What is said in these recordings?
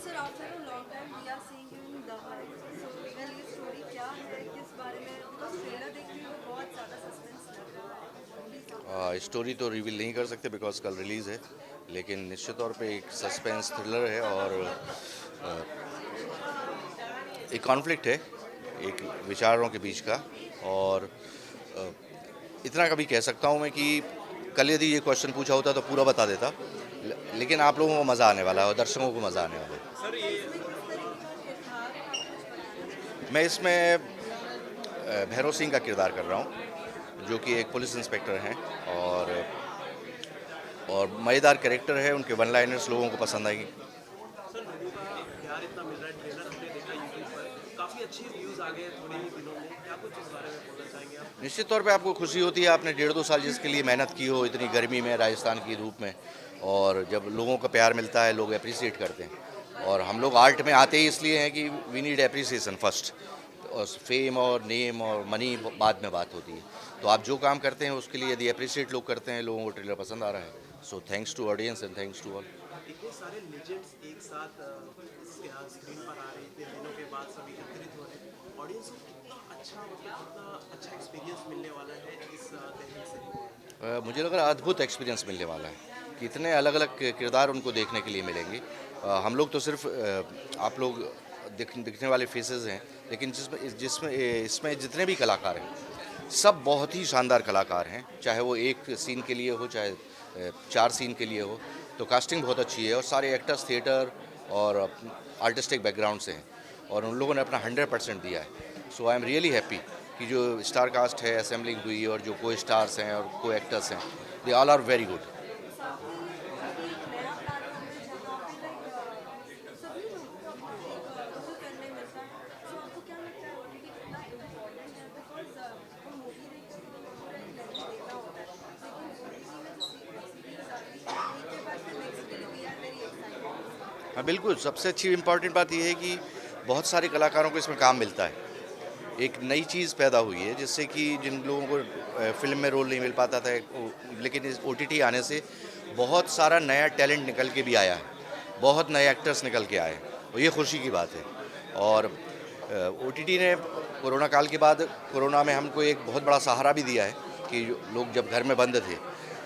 Sir after a long time we are seeing you in Dahaad so well ये story क्या है किस बारे में बिकॉज ट्रेलर देख रही हूँ बहुत ज़्यादा सस्पेंस लग रहा है प्लीज आप बताइए। स्टोरी तो रिवील नहीं कर सकते बिकॉज कल रिलीज़ है, लेकिन निश्चित तौर पे एक सस्पेंस थ्रिलर है और एक कॉन्फ्लिक्ट है, एक विचारों के बीच का। और अ, इतना कभी कह सकता हूँ मैं कि कल यदि ये क्वेश्चन पूछा होता तो पूरा बता देता, लेकिन आप लोगों को मज़ा आने वाला है और दर्शकों को मज़ा आने वाला है। तो इसमें किस तरीके का किरदार है आप कुछ बताना चाहेंगे। मैं इसमें भैरव सिंह का किरदार कर रहा हूँ, जो कि एक पुलिस इंस्पेक्टर हैं। और मज़ेदार कैरेक्टर है, उनके वन लाइनर्स लोगों को पसंद आएंगे। सर, लोगों का प्यार इतना मिल रहा है, ट्रेलर हमने देखा यूट्यूब पर, काफ़ी अच्छे व्यूज़ आ गए थोड़े ही दिनों में। क्या कुछ इस बारे में बोलना चाहेंगे आप? निश्चित तौर पे आपको खुशी होती है, आपने 1.5-2 साल जिसके लिए मेहनत की हो इतनी गर्मी में राजस्थान की धूप में, और जब लोगों का प्यार मिलता है लोग अप्रिसिएट करते हैं। और हम लोग आर्ट में आते ही इसलिए हैं कि वी नीड अप्रिसिएशन फर्स्ट, और फेम और नेम और मनी बाद में बात होती है। तो आप जो काम करते हैं उसके लिए यदि अप्रिसिएट लोग करते हैं, लोगों को ट्रेलर पसंद आ रहा है, so thanks to audience and thanks to all. इतने सारे लेजेंड्स एक साथ स्क्रीन पर आ रहे हैं, इतने दिनों के बाद सब एकत्रित हो रहे हैं, ऑडियंस को कितना अच्छा, मतलब कितना अच्छा एक्सपीरियंस मिलने वाला है इस तहरीक से। मुझे लग रहा है अद्भुत एक्सपीरियंस मिलने वाला है, कि इतने अलग अलग किरदार उनको देखने के लिए मिलेंगे। हम लोग तो सिर्फ आप लोग दिखने वाले फेसेस हैं, लेकिन जिसमें जिसमें इसमें जितने भी कलाकार हैं सब बहुत ही शानदार कलाकार हैं, चाहे वो एक सीन के लिए हो चाहे 4 सीन के लिए हो। तो कास्टिंग बहुत अच्छी है और सारे एक्टर्स थिएटर और आर्टिस्टिक बैकग्राउंड से हैं, और उन लोगों ने अपना 100% दिया है। सो आई एम रियली हैप्पी कि जो स्टार कास्ट है असेंबलिंग हुई, और जो को स्टार्स हैं और को एक्टर्स हैं, they all are very good. साथ में ये ओटीटी एक नया प्लेटफॉर्म है जहाँ पे लाइक सभी लोगों को अपना एक रोल करने मिलता है सो आपको क्या लगता है ओटीटी कितना इम्पोर्टेंट है बिकॉज हम मूवी देखते हैं तो हमें पूरा एक लेवल देना होता है लेकिन ओटीटी में जो सीरीज आती है एक के बाद फिर नेक्स्ट के लिए वी आर वेरी एक्साइटेड। हाँ बिल्कुल, सबसे अच्छी इम्पॉर्टेंट बात यह है कि बहुत सारे कलाकारों को इसमें काम मिलता है। एक नई चीज़ पैदा हुई है जिससे कि जिन लोगों को फ़िल्म में रोल नहीं मिल पाता था, लेकिन इस ओटीटी आने से बहुत सारा नया टैलेंट निकल के भी आया है, बहुत नए एक्टर्स निकल के आए हैं, और ये खुशी की बात है। और ओटीटी ने कोरोना काल के बाद, कोरोना में हमको एक बहुत बड़ा सहारा भी दिया है कि लोग जब घर में बंद थे,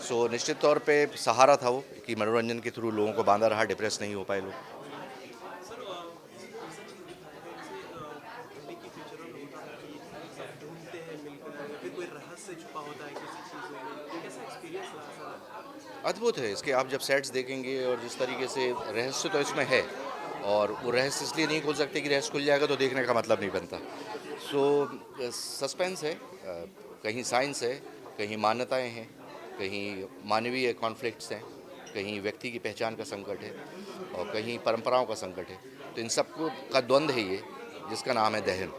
सो निश्चित तौर पे सहारा था वो, कि मनोरंजन के थ्रू लोगों को बांधा रहा, डिप्रेस नहीं हो पाए लोग। सर, ऐसा चीज़ दिखाया गया जैसे पहले की पिक्चरों में होता था कि सब ढूंढते हैं मिलकर, या फिर कोई रहस्य छुपा होता है किसी चीज़ में, कैसा एक्सपीरियंस रहा सर? अद्भुत है इसके, आप जब सेट्स देखेंगे और जिस तरीके से रहस्य तो इसमें है, और वो रहस्य इसलिए नहीं खोल सकते कि रहस्य खुल जाएगा तो देखने का मतलब नहीं बनता। सो सस्पेंस है, कहीं साइंस है, कहीं मान्यताएं हैं, कहीं मानवीय कॉन्फ्लिक्ट्स हैं, कहीं व्यक्ति की पहचान का संकट है, और कहीं परंपराओं का संकट है। तो इन सबको का द्वंद्व है ये, जिसका नाम है दहन। सर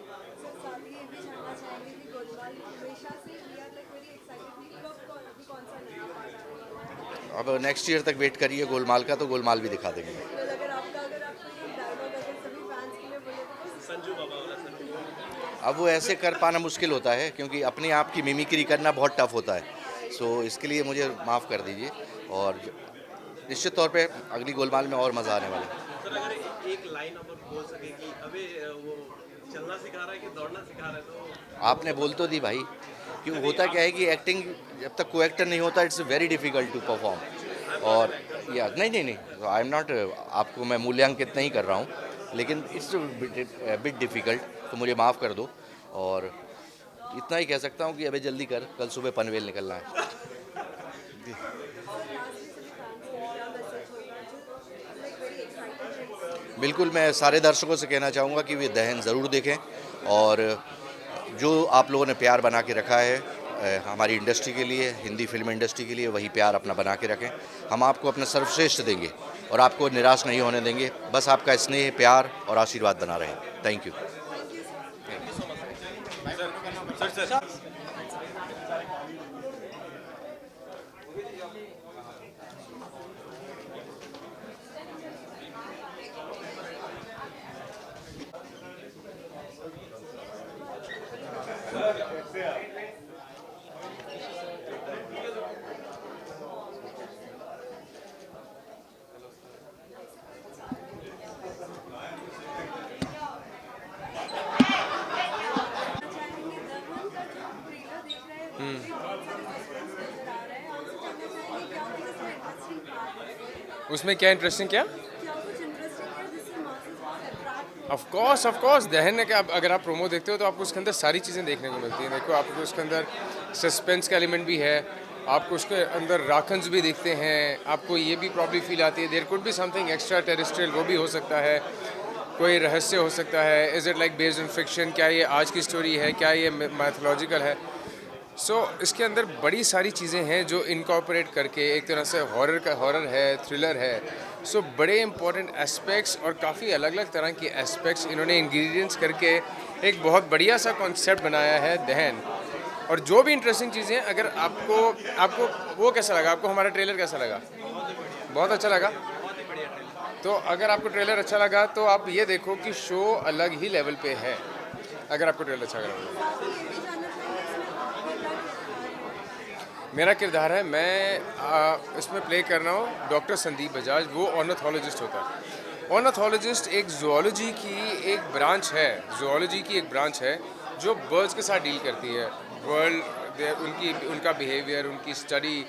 साथ ही ये भी जानना चाहेंगे कि गोलमाल हमेशा से we are like very excited कि कब अभी कौन सा नया पार्ट आने वाला है तो कब अब नेक्स्ट ईयर तक वेट करिए गोलमाल का, तो गोलमाल भी दिखा देंगे। वेल अगर आपको ये डायलॉग अगर सभी फैंस के लिए बोले बिकॉज संजू बाबा वाला सर, वो अब वो ऐसे कर पाना मुश्किल होता है, क्योंकि अपने आप की मिमिक्री करना बहुत टफ होता है। सो इसके लिए मुझे माफ़ कर दीजिए, और निश्चित तौर पे अगली गोलमाल में और मज़ा आने वाला है। सर, अगर एक लाइन अगर बोल सके कि अबे वो चलना सिखा रहा है कि दौड़ना सिखा रहा है, तो आपने बोल तो दी भाई, कि नहीं नहीं, होता क्या है आप कि एक्टिंग जब तक को एक्टर नहीं होता, it's very difficult to I perform. Am not an और एक्टर सर। या नहीं नहीं नहीं, आई एम नॉट, आपको मैं मूल्यांकित नहीं कर रहा हूँ, लेकिन इट्स बिट डिफ़िकल्ट, तो मुझे माफ़ कर दो। और इतना ही कह सकता हूँ कि अबे जल्दी कर, कल सुबह पनवेल निकलना है। सर लास्टली सभी फैंस के लिए क्या मैसेज होगा जो लाइक वेरी एक्साइटेड है इस सीरीज को बिल्कुल, मैं सारे दर्शकों से कहना चाहूँगा कि वे दहन ज़रूर देखें, और जो आप लोगों ने प्यार बना के रखा है हमारी इंडस्ट्री के लिए, हिंदी फिल्म इंडस्ट्री के लिए, वही प्यार अपना बना के रखें। हम आपको अपना सर्वश्रेष्ठ देंगे और आपको निराश नहीं होने देंगे। बस आपका स्नेह, प्यार और आशीर्वाद बना रहे। Thank you. Thank you sir. Thank you so much sir. Sir sir. उसमें क्या इंटरेस्टिंग क्या? क्या कुछ इंटरेस्टिंग है जिससे मासेस बहुत अट्रैक्ट ऑफ कोर्स दहन है कि अगर आप प्रोमो देखते हो तो आपको उसके अंदर सारी चीज़ें देखने को मिलती हैं। देखो आपको उसके अंदर सस्पेंस का एलिमेंट भी है, आपको उसके अंदर राखन्स भी दिखते हैं, आपको ये भी प्रॉब्लम फील आती है there could be something extra terrestrial, वो भी हो सकता है, कोई रहस्य हो सकता है। Is it like based in fiction, क्या ये आज की स्टोरी है, क्या ये मैथोलॉजिकल है? इसके अंदर बड़ी सारी चीज़ें हैं जो इनकॉर्पोरेट करके एक तरह से हॉरर है, थ्रिलर है। बड़े इंपॉर्टेंट एस्पेक्ट्स और काफ़ी अलग अलग तरह के एस्पेक्ट्स इन्होंने इंग्रेडिएंट्स करके एक बहुत बढ़िया सा कॉन्सेप्ट बनाया है दहन। और जो भी इंटरेस्टिंग चीज़ें, अगर आपको आपको वो कैसा लगा, आपको हमारा ट्रेलर कैसा लगा? बहुत अच्छा लगा। तो अगर आपको ट्रेलर अच्छा लगा तो आप ये देखो कि शो अलग ही लेवल पे है, अगर आपको ट्रेलर अच्छा लगा। आप ये भी जानना चाहेंगे इसमें आपका क्या किरदार है? मेरा किरदार है, मैं इसमें प्ले कर रहा हूँ डॉक्टर संदीप बजाज। वो ऑर्निथोलॉजिस्ट होता है। ऑर्निथोलॉजिस्ट एक ज़ूलॉजी की एक ब्रांच है, ज़ूलॉजी की एक ब्रांच है जो बर्ड्स के साथ डील करती है। उनका बिहेवियर, उनकी स्टडी,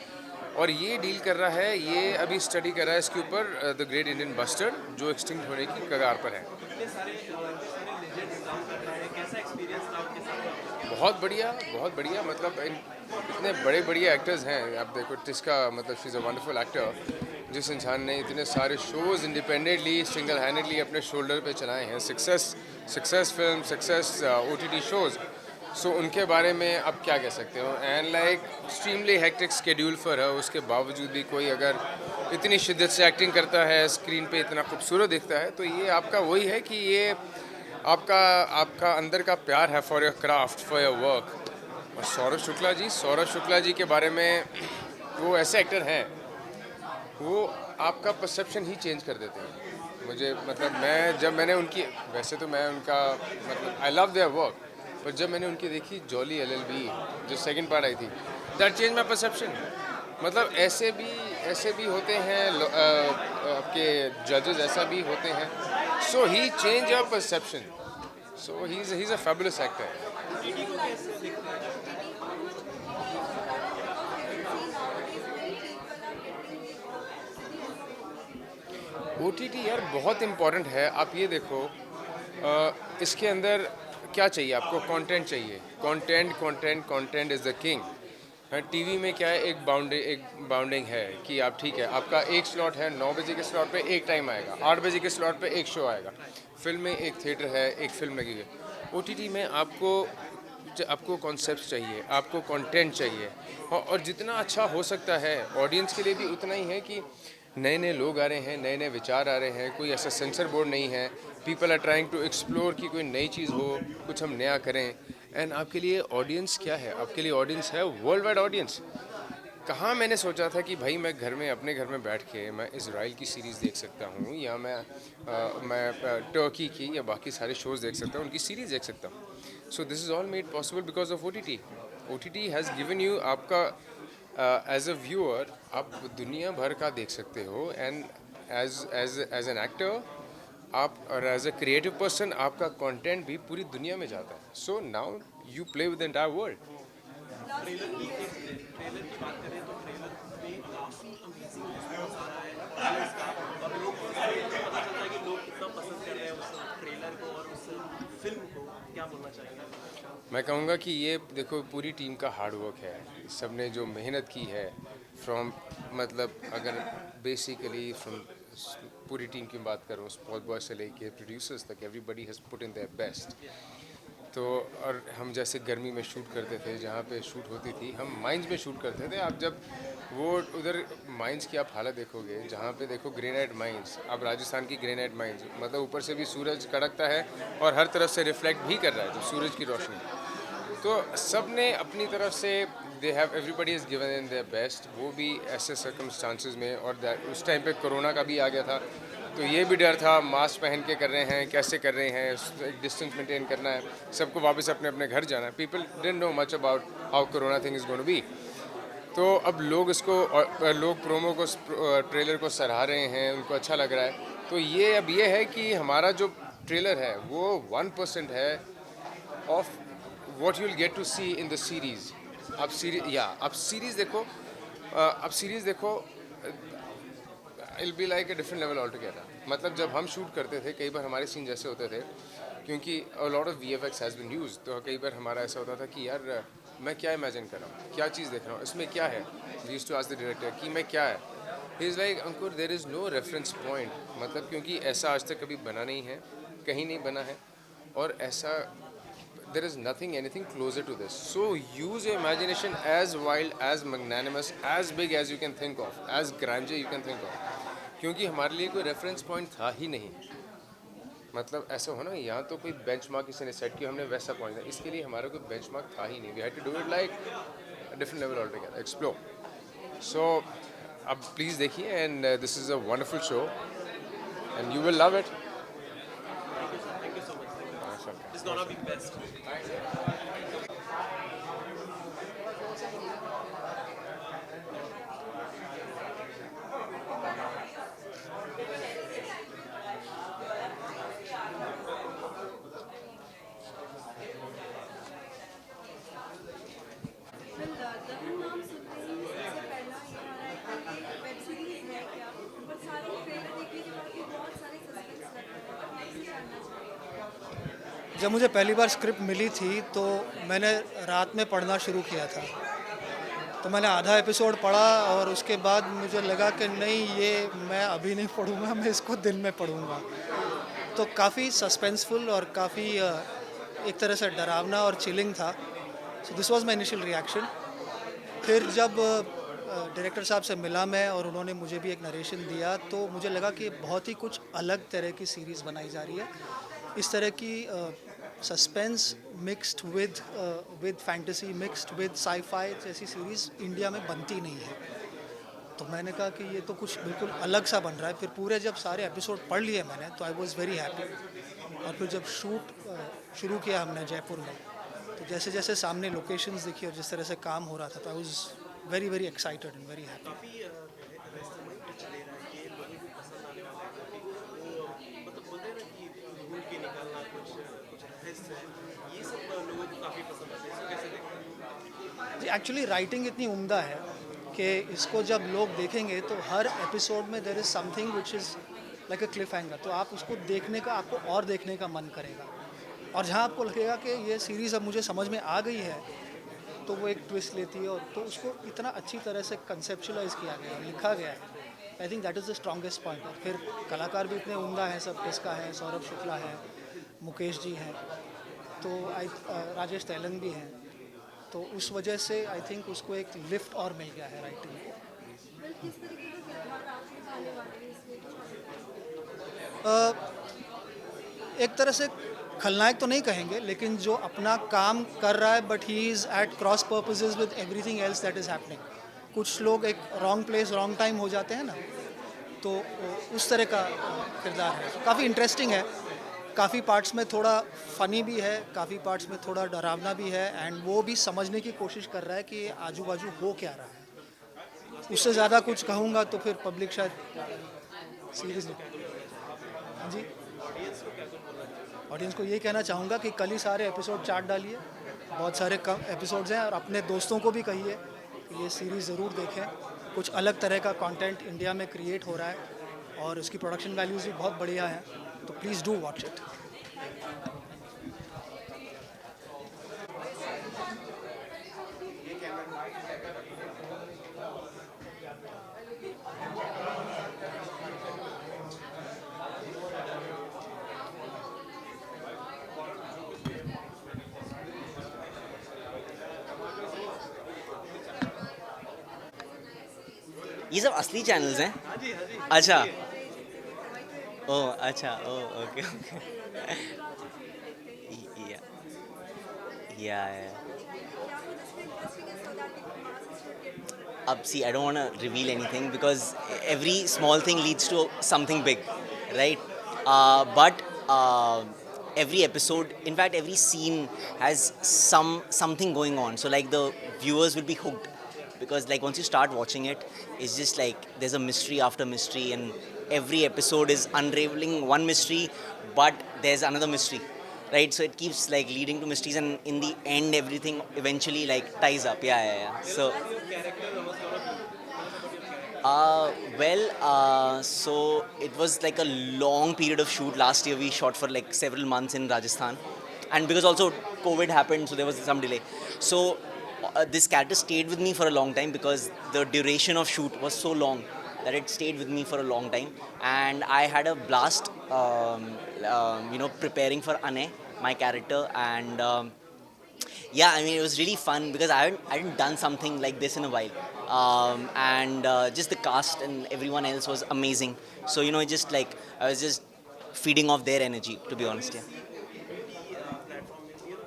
और ये डील कर रहा है, ये अभी स्टडी कर रहा है इसके ऊपर द ग्रेट इंडियन बस्टर्ड जो एक्सटिंक्ट होने की कगार पर है। लेजेंड्स काम कर रहे हैं, कैसा एक्सपीरियंस था उनके साथ? बहुत बढ़िया, बहुत बढ़िया। मतलब इतने बड़े बढ़िया एक्टर्स हैं। आप देखो टिस्का, मतलब she is a wonderful actor. जिस इंसान ने इतने सारे शोज़ इंडिपेंडेंटली सिंगल हैंडेडली अपने शोल्डर पे चलाए हैं, success film, success OTT shows. उनके बारे में अब क्या कह सकते हो? And like extremely hectic schedule पर है, उसके बावजूद भी कोई अगर इतनी शिद्दत से एक्टिंग करता है, स्क्रीन पे इतना खूबसूरत दिखता है, तो ये आपका वही है कि ये आपका आपका अंदर का प्यार है for your craft, for your work. और सौरभ शुक्ला जी के बारे में, वो ऐसे एक्टर हैं, वो आपका परसेप्शन ही चेंज कर देते हैं। मुझे मतलब मैंने उनकी, वैसे तो मैं उनका मतलब आई लव देयर वर्क, पर जब मैंने उनकी देखी जॉली LLB जो सेकंड पार्ट आई थी, दैट चेंज माई परसेप्शन। मतलब ऐसे भी होते हैं आपके जजेस, ऐसा भी होते हैं। He change your perception. He is a fabulous actor. OTT यार बहुत इम्पॉर्टेंट है। आप ये देखो, इसके अंदर क्या चाहिए आपको? कंटेंट चाहिए। Content is the king. TV में क्या है, एक बाउंडिंग है कि आप ठीक है, आपका एक स्लॉट है, 9 बजे के स्लॉट पे एक टाइम आएगा, 8 बजे के स्लॉट पे एक शो आएगा। फिल्म में एक थिएटर है, एक फिल्म लगी है। OTT में आपको कॉन्सेप्ट चाहिए, आपको कंटेंट चाहिए, और जितना अच्छा हो सकता है ऑडियंस के लिए भी उतना ही है कि नए नए लोग आ रहे हैं, नए नए विचार आ रहे हैं, कोई ऐसा सेंसर बोर्ड नहीं है। People are trying to explore कि कोई नई चीज़ हो, कुछ हम नया करें। एंड आपके लिए ऑडियंस क्या है? आपके लिए ऑडियंस है वर्ल्ड वाइड ऑडियंस। कहाँ मैंने सोचा था कि भाई मैं अपने घर में बैठ के मैं इज़राइल की सीरीज़ देख सकता हूँ, या मैं टर्की की या बाकी सारे शोज़ देख सकता हूँ, उनकी सीरीज़ देख सकता हूँ। This is all made possible because of OTT। OTT has given you, आपका एज अ व्यूअर आप दुनिया भर का देख सकते हो। एंड एज एन एक्टर आप, और एज अ क्रिएटिव पर्सन, आपका कंटेंट भी पूरी दुनिया में जाता है। Now you play with the entire world. Trailer की बात करें तो ट्रेलर में काफ़ी अमेजिंग रिस्पॉन्स आ रहा है इसका, और लोग पता चलता है कि लोग कितना पसंद कर रहे हैं उस ट्रेलर को और उस फिल्म को। क्या बोलना चाहेंगे? मैं कहूँगा कि ये देखो पूरी टीम का हार्ड वर्क है, सब ने जो मेहनत की है, फ्रॉम मतलब अगर बेसिकली फ्रॉम पूरी टीम की बात करूँ, स्पॉट बॉय से लेके प्रोड्यूसर्स तक, everybody has put in their best. और हम जैसे गर्मी में शूट करते थे, जहाँ पे शूट होती थी, हम माइंस में शूट करते थे। आप जब वो उधर माइंस की आप हालत देखोगे, जहाँ पे देखो ग्रेनाइट माइंस, अब राजस्थान की ग्रेनाइट माइंस, मतलब ऊपर से भी सूरज कड़कता है और हर तरफ से रिफ्लेक्ट भी कर रहा है जब सूरज की रोशनी। सब ने अपनी तरफ से, they have, everybody is given in their best. वो भी ऐसे सर्कमस्टांसेस में, और उस टाइम पे कोरोना का भी आ गया था, तो ये भी डर था, मास्क पहन के कर रहे हैं, कैसे कर रहे हैं, एक डिस्टेंस मेंटेन करना है, सबको वापस अपने अपने घर जाना है। People didn't know much about how corona thing is going to be. अब लोग प्रोमो को, ट्रेलर को सराह रहे हैं, उनको अच्छा लग रहा है। ये है कि हमारा जो ट्रेलर है वो 1% है of what you'll get to see in the series। आप सीरीज़ देखो, it'll be like a different level altogether. मतलब जब हम शूट करते थे कई बार हमारे सीन जैसे होते थे, क्योंकि a lot of VFX has been used, तो कई बार हमारा ऐसा होता था कि यार मैं क्या इमेजिन कर रहा हूँ, क्या चीज़ देख रहा हूँ, इसमें क्या है. We used to ask the director कि मैं क्या है. He is like Ankur there is no reference point. मतलब क्योंकि ऐसा आज तक कभी बना नहीं है, कहीं नहीं बना है, और ऐसा there is nothing anything closer to this. So use your imagination as wild, as magnanimous, as big as you can think of, as grandeur you can think of. क्योंकि हमारे लिए कोई रेफरेंस पॉइंट था ही नहीं. मतलब ऐसा हो ना, यहाँ तो कोई बेंचमार्क किसी ने सेट किया, हमने वैसा पॉइंट था. इसके लिए हमारा कोई बेंचमार्क था ही नहीं. We had to do it like different level altogether, explore. So अब प्लीज़ देखिए, and this is a wonderful show and you will love it. It's gonna be best. फिर दबंग नाम सुनते ही सबसे पहला ये आ रहा है कि वेब सीरीज है क्या, और सारे ट्रेलर देखने के बाद भी बहुत सारे सस्पेंस लग रहे हैं, और मैं इसे जानना चाहूँगी. जब मुझे पहली बार स्क्रिप्ट मिली थी तो मैंने रात में पढ़ना शुरू किया था. तो मैंने आधा एपिसोड पढ़ा और उसके बाद मुझे लगा कि नहीं, ये मैं अभी नहीं पढ़ूँगा, मैं इसको दिन में पढ़ूँगा. तो काफ़ी सस्पेंसफुल और काफ़ी एक तरह से डरावना और चिलिंग था. So this was my initial reaction. फिर जब डायरेक्टर साहब से मिला मैं और उन्होंने मुझे भी एक नरेशन दिया, तो मुझे लगा कि बहुत ही कुछ अलग तरह की सीरीज़ बनाई जा रही है. इस तरह की suspense mixed with fantasy, mixed with sci-fi जैसी सीरीज़ इंडिया में बनती नहीं है. तो मैंने कहा कि ये तो कुछ बिल्कुल अलग सा बन रहा है. फिर पूरे जब सारे एपिसोड पढ़ लिए मैंने, तो आई वाज वेरी हैप्पी. और फिर जब शूट शुरू किया हमने जयपुर में, तो जैसे जैसे सामने लोकेशंस दिखी और जिस तरह से काम हो रहा था, तो I was very very excited and very happy. काफ़ी रहस्यमय टच ले रहा है कि लोगों को पसंद आने वाला है काफ़ी. वो मतलब बोलते हैं ना कि ढूंढ के निकालना कुछ कुछ रहस्य है, ये सब लोगों को काफ़ी पसंद आता है. इसको कैसे देखते हैं? जी, एक्चुअली राइटिंग इतनी उम्दा है कि इसको जब लोग देखेंगे तो हर एपिसोड में there is something which is like a cliffhanger. तो आप उसको देखने का, आपको और देखने का मन करेगा. और जहाँ आपको लगेगा कि ये सीरीज़ अब मुझे समझ में आ गई है, तो वो एक ट्विस्ट लेती है. और तो उसको इतना अच्छी तरह से कंसेप्चुलाइज किया गया है, लिखा गया है. I think that is the strongest point. और फिर कलाकार भी इतने उम्दा हैं सब. टिस्का है, सौरभ शुक्ला है, मुकेश जी हैं, तो राजेश तेलंग भी हैं. तो उस वजह से आई थिंक उसको एक लिफ्ट और मिल गया है राइटिंग में. फिर किस तरीके का किरदार आप आने वाले हैं इसमें, एक तरह से खलनायक तो नहीं कहेंगे, लेकिन जो अपना काम कर रहा है but he is at cross purposes with everything else that is happening. कुछ लोग एक रॉन्ग प्लेस रॉन्ग टाइम हो जाते हैं ना, तो उस तरह का किरदार है. काफ़ी इंटरेस्टिंग है. काफ़ी पार्ट्स में थोड़ा फ़नी भी है, काफ़ी पार्ट्स में थोड़ा डरावना भी है. एंड वो भी समझने की कोशिश कर रहा है कि आजू बाजू हो क्या रहा है. उससे ज़्यादा कुछ कहूँगा तो फिर पब्लिक शायद सीरीज नहीं. हाँ जी, ऑडियंस को ये कहना चाहूँगा कि कल ही सारे एपिसोड चाट डालिए. बहुत सारे कम एपिसोड्स हैं. और अपने दोस्तों को भी कहिए कि ये सीरीज़ ज़रूर देखें. कुछ अलग तरह का कंटेंट इंडिया में क्रिएट हो रहा है और इसकी प्रोडक्शन वैल्यूज़ भी बहुत बढ़िया हैं. तो प्लीज़ डू वॉच इट. ये सब असली चैनल्स हैं. अच्छा, ओह अच्छा, ओह ओके ओके. या अब see, I don't want to reveal anything because every small thing leads to something big, right? But every episode, in fact, every scene has something going on. So like the viewers will be hooked because like once you start watching it, it's just like there's a mystery after mystery, and every episode is unraveling one mystery, but there's another mystery. Right, so it keeps like leading to mysteries, and in the end, everything eventually like ties up. Yeah. So So it was like a long period of shoot. Last year we shot for like several months in Rajasthan, and because also COVID happened, so there was some delay. So this character stayed with me for a long time because the duration of shoot was so long that it stayed with me for a long time, and I had a blast, preparing for Ane, my character, and. Yeah, I mean it was really fun because I hadn't done something like this in a while, and just the cast and everyone else was amazing. So just like I was just feeding off their energy, to be honest. Yeah. OTT platform,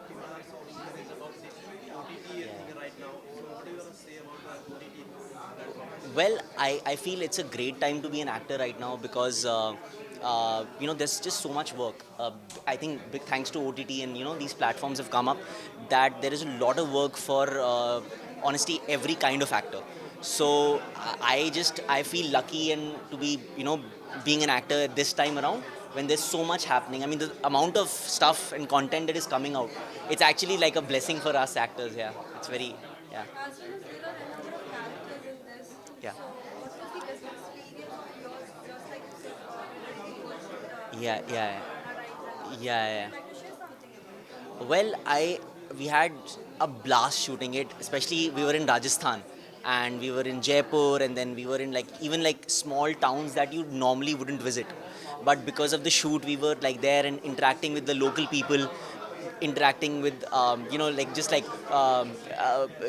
people are so encouraged about the OTT thing right now. So what are you gonna say about the OTT platform? Well, I feel it's a great time to be an actor right now because there's just so much work. I think big thanks to OTT and these platforms have come up that there is a lot of work for honestly every kind of actor. So I feel lucky and to be being an actor this time around when there's so much happening. I mean the amount of stuff and content that is coming out, it's actually like a blessing for us actors. Yeah, it's very yeah As well as there are a number of characters in this. yeah. So, what was the best experience of yours? Just like you said, when you watched Yeah, yeah, Arise and yeah, would yeah. you like to share something about it? Well, we had a blast shooting it. Especially we were in Rajasthan, and we were in Jaipur, and then we were in like even like small towns that you normally wouldn't visit. But because of the shoot, we were like there and interacting with the local people, interacting with like just like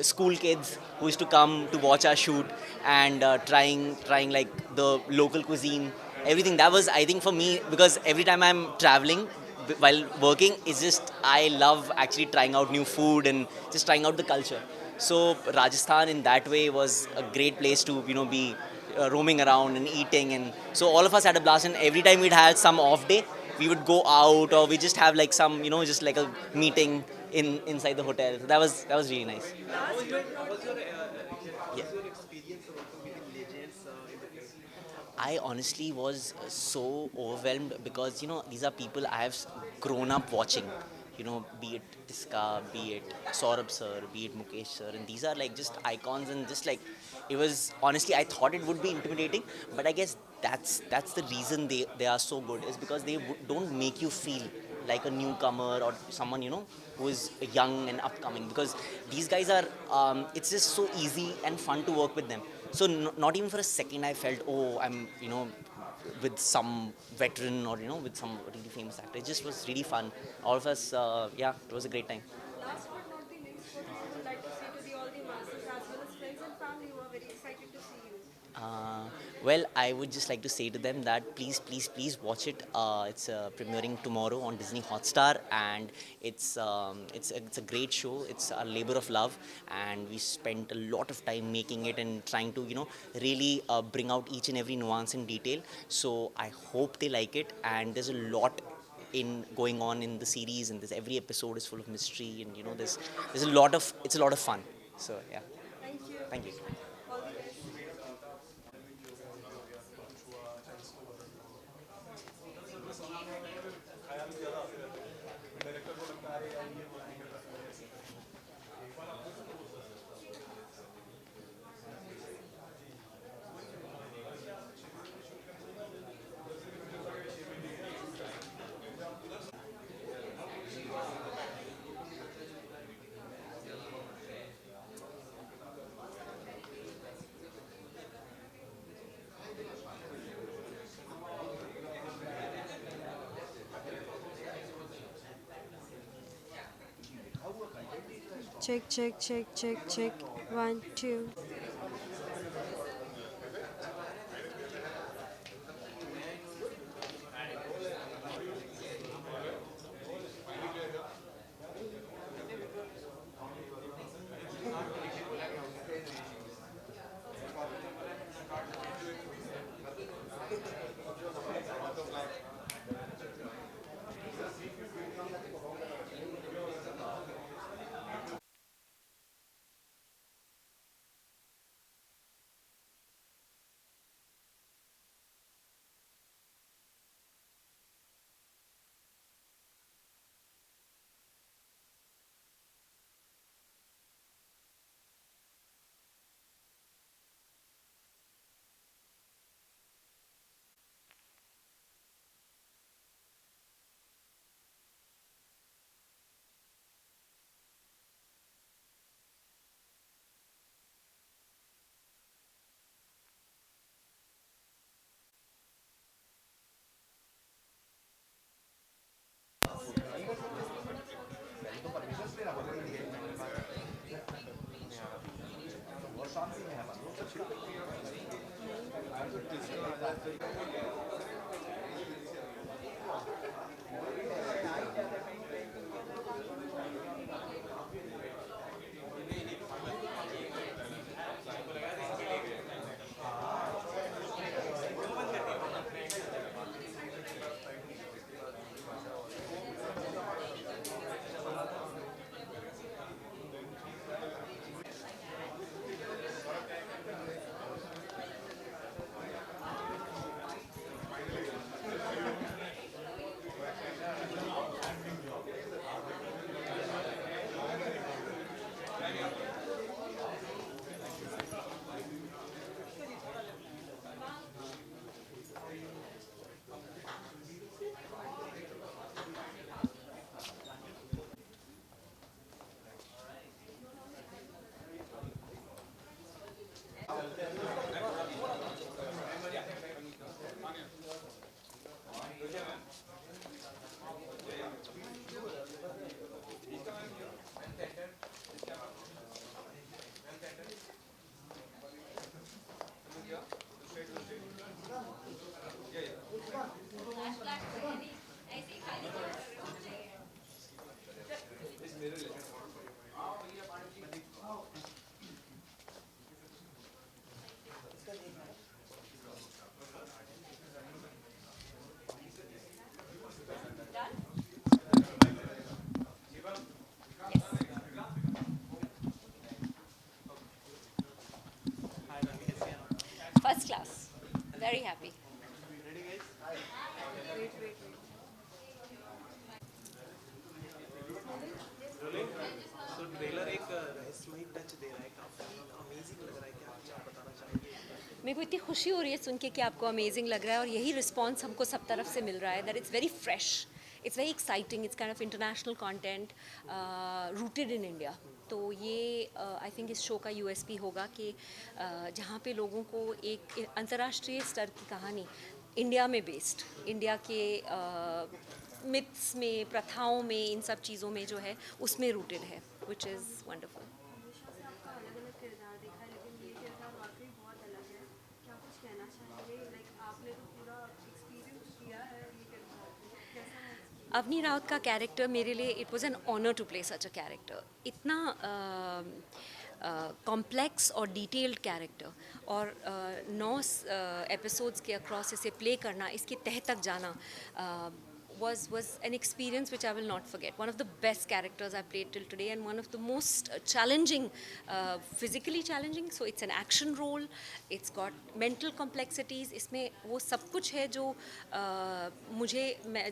school kids who used to come to watch our shoot, and trying like the local cuisine, everything. That was, I think, for me, because every time I'm traveling while working, it's just I love actually trying out new food and just trying out the culture. So Rajasthan in that way was a great place to be roaming around and eating, and so all of us had a blast. And every time we'd had some off day, we would go out, or we just have like some just like a meeting inside the hotel. So that was really nice. Last but not least, Yeah. Your experience working with the legends in the film. I honestly was so overwhelmed because these are people I have grown up watching. Be it Tiska, be it Saurabh sir, be it Mukesh sir, and these are like just icons, and just like it was, honestly, I thought it would be intimidating, but I guess that's the reason they are so good, is because they don't make you feel like a newcomer or someone who is young and upcoming, because these guys are it's just so easy and fun to work with them. So not even for a second I felt, oh, I'm with some veteran, or with some really famous actor. It just was really fun. All of us, yeah, it was a great time. last but not the least, what you would like to say to the all the masses as well as friends and family who are very excited to see you? Uh, well, I would just like to say to them that please, please, please watch it. It's premiering tomorrow on Disney Hotstar, and it's a great show. It's a labor of love, and we spent a lot of time making it and trying to really bring out each and every nuance in detail. So I hope they like it, and there's a lot in going on in the series, and there's every episode is full of mystery, and there's a lot of it's a lot of fun. So yeah, Thank you. thank you. All the best. Check, check, check, check, check. One, two. First class. Very happy. तो trailer एक रहस्यमयी touch दे रहा है, काफी amazing लग रहा है, क्या कुछ आप बताना चाहेंगे? मेरे को इतनी खुशी हो रही है सुन के कि आपको अमेजिंग लग रहा है और यही रिस्पांस हमको सब तरफ से मिल रहा है that it's very fresh, it's very exciting, it's kind of international content rooted in India. तो ये आई थिंक इस शो का यूएसपी होगा कि जहाँ पे लोगों को एक अंतर्राष्ट्रीय स्तर की कहानी इंडिया में बेस्ड, इंडिया के मिथ्स में, प्रथाओं में, इन सब चीज़ों में जो है उसमें रूटेड है, विच इज़ वंडरफुल। हमेशा से आपका अलग अलग किरदार देखा है, लेकिन ये किरदार वाकई बहुत अलग है। क्या कुछ कहना चाहेंगे? लाइक आपने तो पूरा एक्सपीरियंस किया है ये किरदार, कैसा है? अवनी राउत का कैरेक्टर मेरे लिए it was an honour to play such a character. इतना कॉम्प्लेक्स और डिटेल्ड कैरेक्टर और 9 एपिसोड्स के अक्रॉस इसे प्ले करना, इसके तह तक जाना was an experience which I will not forget. One of the best characters I've played till today and one of the most challenging, physically challenging. So it's an action role, it's got mental complexities. इसमें वो सब कुछ है जो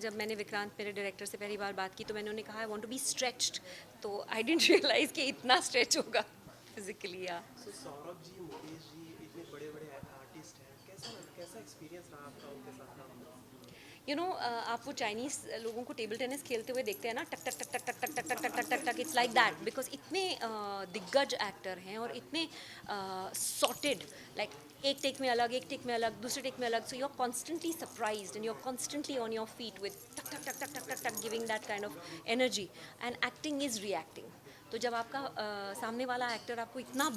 जब मैंने विक्रांत मेरे director से पहली बार बात की तो मैंने उन्हें कहा I want to be stretched. तो I didn't realize कि इतना stretch होगा physically। So सौरभ जी, मुकेश जी, इतने बड़े-बड़े आर्टिस्ट हैं, कैसा एक्सपीरियंस रहा आपका उनके साथ काम करना? यू नो आप वो चाइनीज़ लोगों को टेबल टेनिस खेलते हुए देखते हैं ना, टक टक टक टक टक टक टक टक टक टक टक टक, इट्स लाइक दैट, बिकॉज इतने दिग्गज एक्टर हैं और इतने सॉर्टेड, लाइक एक टेक में अलग, एक टेक में अलग, दूसरे टेक में अलग, so you are constantly surprised and you are constantly on your feet with टक टक टक टक टक टक टक, giving that kind of energy and acting is reacting. तो जब आपका सामने वाला एक्टर आपको इतना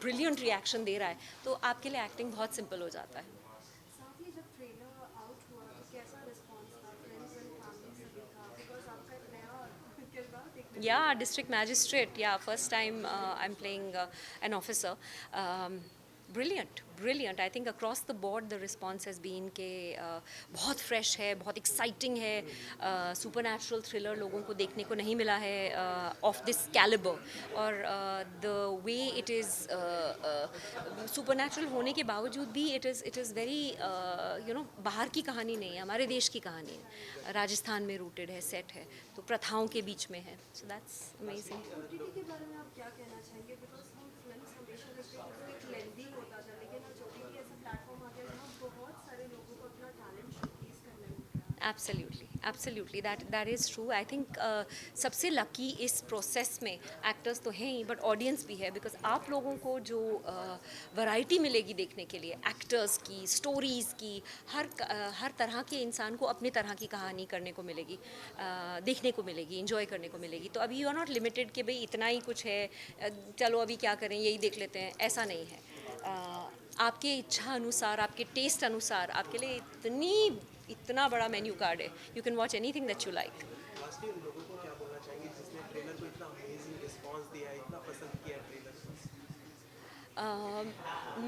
ब्रिलियंट रिएक्शन दे रहा है तो आपके लिए एक्टिंग बहुत सिंपल हो जाता है। साथ ही जब ट्रेलर आउट हुआ तो कैसा रिस्पॉन्स था फ्रेंड्स एंड फैमिली सभी का? बिकॉज आपका एक नया किरदार देखने को Yeah, district magistrate. Yeah, first time I'm playing an officer. Brilliant, brilliant. I think across the board the response has been कि बहुत fresh है, बहुत exciting है, supernatural thriller लोगों को देखने को नहीं मिला है of this caliber, और the way it is supernatural होने के बावजूद भी it is very you know बाहर की कहानी नहीं है, हमारे देश की कहानी है, राजस्थान में rooted है, set है, तो प्रथाओं के बीच में है, so that's amazing. OTT के बारे में आप क्या कहना चाहेंगे? बिकॉज हम फिल्म्स हमेशा देखते हैं एक लेंदी होता था, लेकिन आज OTT ऐसा प्लेटफॉर्म आ गया जहाँ बहुत सारे लोगों को अपना टैलेंट शोकेस करने मिल रहा है। Absolutely, absolutely. That is true. I think सबसे लकी इस प्रोसेस में एक्टर्स तो हैं ही बट ऑडियंस भी है, बिकॉज आप लोगों को जो वैरायटी मिलेगी देखने के लिए, एक्टर्स की, स्टोरीज़ की, हर तरह के इंसान को अपनी तरह की कहानी करने को मिलेगी, देखने को मिलेगी, इंजॉय करने को मिलेगी। तो अभी यू आर नॉट लिमिटेड कि भाई इतना ही कुछ है, चलो अभी क्या करें, यही देख लेते हैं, ऐसा नहीं है। आपके इच्छा अनुसार, आपके टेस्ट अनुसार आपके लिए इतना बड़ा मेन्यू कार्ड है. You can watch anything that you like. Lastly उन लोगों को क्या बोलना चाहेंगे जिसने ट्रेलर को इतना अमेजिंग रिस्पांस दिया है, इतना पसंद किया है ट्रेलर को?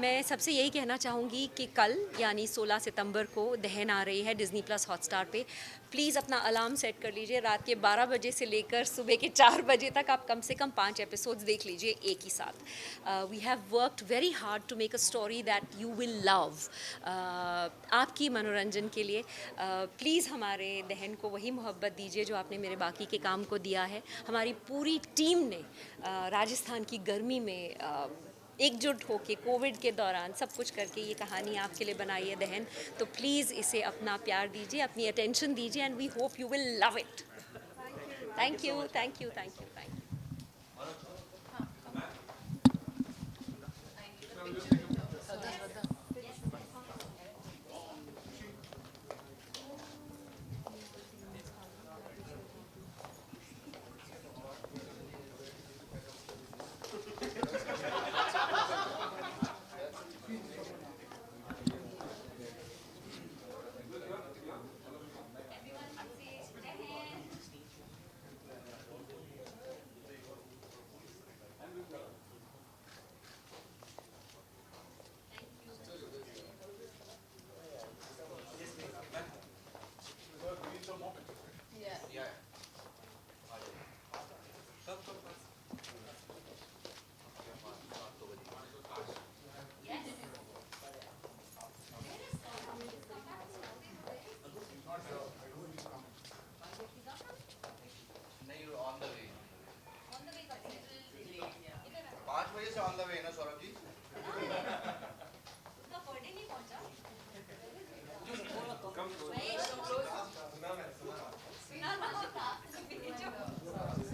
मैं सबसे यही कहना चाहूँगी कि कल यानी 16 सितंबर को दहन आ रही है डिज़नी प्लस हॉटस्टार पे. प्लीज़ अपना अलार्म सेट कर लीजिए. रात के 12 बजे से लेकर सुबह के 4 बजे तक आप कम से कम 5 एपिसोड्स देख लीजिए एक ही साथ. We have worked very hard to make a story that you will love. आपकी मनोरंजन के लिए प्लीज़ हमारे दहन को वही मोहब्बत दीजिए जो आपने मेरे बाकी के काम को दिया है. हमारी पूरी टीम ने राजस्थान की गर्मी में एकजुट होके कोविड के दौरान सब कुछ करके ये कहानी आपके लिए बनाई है दहन. तो प्लीज़ इसे अपना प्यार दीजिए, अपनी अटेंशन दीजिए, and we hope you will love it. Thank you, thank you, thank you, thank you.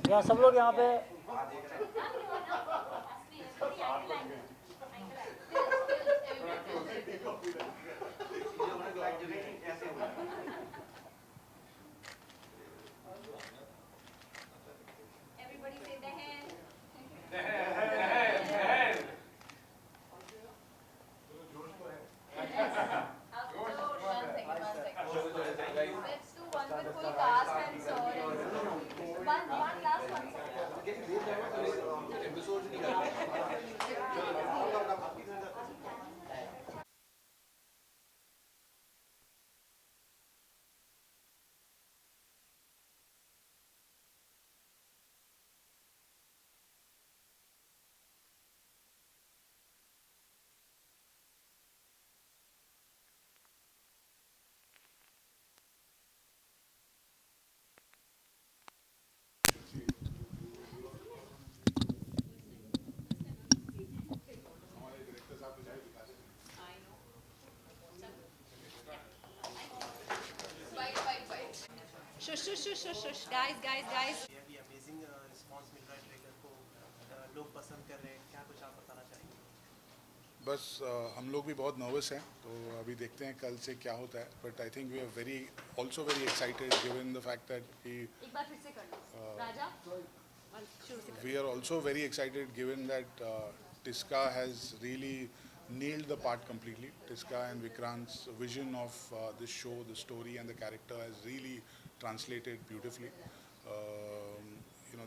यहाँ सब लोग यहाँ पे Guys. ये अभी अमेजिंग रिस्पांस मिल रहा है ट्रेलर को, लोग पसंद कर रहे हैं, क्या कुछ आप बताना चाहेंगे? बस हम लोग भी बहुत नर्वस हैं, तो अभी देखते हैं कल से क्या होता है. But I think we are very also very excited given the fact that एक बार फिर से कर लो. राजा शुरू से. we are also very excited given that Tiska has really nailed the part completely. Tiska and Vikrant's vision of this show, the story and the character has really translated beautifully.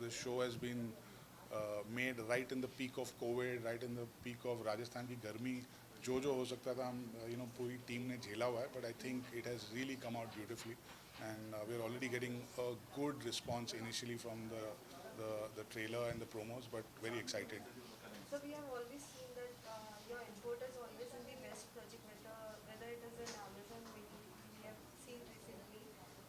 This show has been made right in the peak of COVID, right in the peak of Rajasthan की गर्मी. जो हो सकता था हम पूरी team ने झेला हुआ है. But I think it has really come out beautifully, and we are already getting a good response initially from the trailer and the promos, but very excited. So we have always seen that your input is always in the best project, whether it is in Amazon, we have seen recently.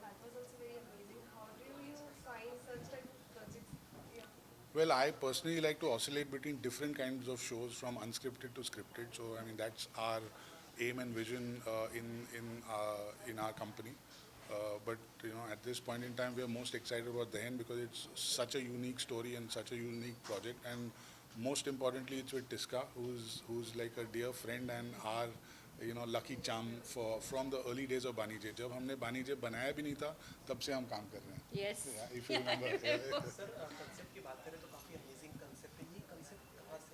That was also very amazing. How do you find such type of projects? Yeah. Well, I personally like to oscillate between different kinds of shows, from unscripted to scripted. So I mean that's our aim and vision in our company. But at this point in time, we are most excited about Dahan because it's such a unique story and such a unique project, and most importantly, it's with Tiska, who's like a dear friend and our lucky charm from the early days of Bani J. जब हमने Bani J बनाया भी नहीं था, तब से हम काम कर रहे हैं. Yes. If you remember. Sir concept की बात करें तो काफ़ी